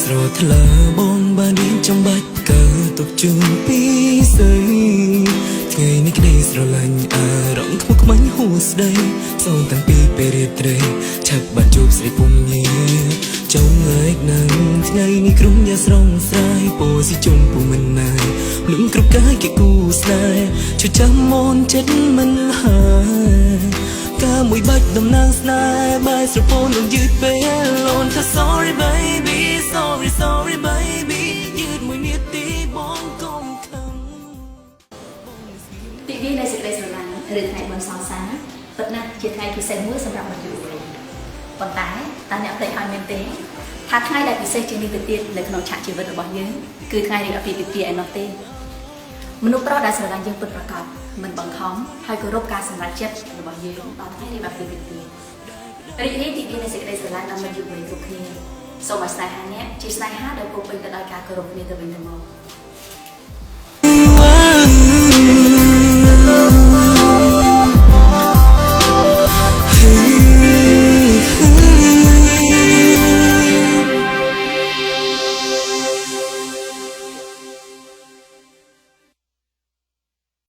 ស្រថ្លាបងបានរៀនចំបាច់កើទុកជូនពីស្រីថ្ងៃនេះក្តីស្រឡាញ់អារម្មណ៍ខ្មុកខ្មាញ់ហួស្ដីសូមតាំងពីពេលរាត្រីឆាប់បានជួបស្រីពុំញាចង់ឯកណាំថ្ងៃនេះក្រុមយ៉ាស្រងស្រ័យពោស៊ីជុំពុំមិនណាយលំគ្រប់កាយគេគូស្នេហ៍ជួយចាំមនចិត្តមិនហើយការមួយបាច់តំណាងស្នេហ៍បាយស្រពោនលំយឺតពេលអូនថា sorry baby sorry sorry baby យឺតមួយនាទីបងកុំខឹងទិវានៃសេចក្តីស្រឡាញ់ឬថ្ងៃបុណ្យសង្សារពិតណាស់ជាថ្ងៃពិសេសមួយសម្រាប់មនុស្សគ្រប់រូបប៉ុន្តែតើអ្នកភ្លេចហើយមែនទេថាថ្ងៃដែលពិសេសជាងនេះទៅទៀតនៅក្នុងឆាកជីវិតរបស់យើងគឺថ្ងៃរៀបអាពាហ៍ពិពាហ៍ឯណោះទេមនុស្សប្រុសដែលស្រឡាញ់យើងពិតប្រាកដមិនបង្ខំហើយគោរពការសម្រេចចិត្តរបស់យើងដល់ថ្ងៃរៀបអាពាហ៍ពិពាហ៍រីករាយទិវានៃសេចក្តីស្រឡាញ់ដល់មនុស្សគ្រប់គ្នាសូមឲ្យស្នេហាអ្នកជាស្នេហាដែលពោរពេញទៅដោយការគោរពគ្នាទៅវិញទៅមក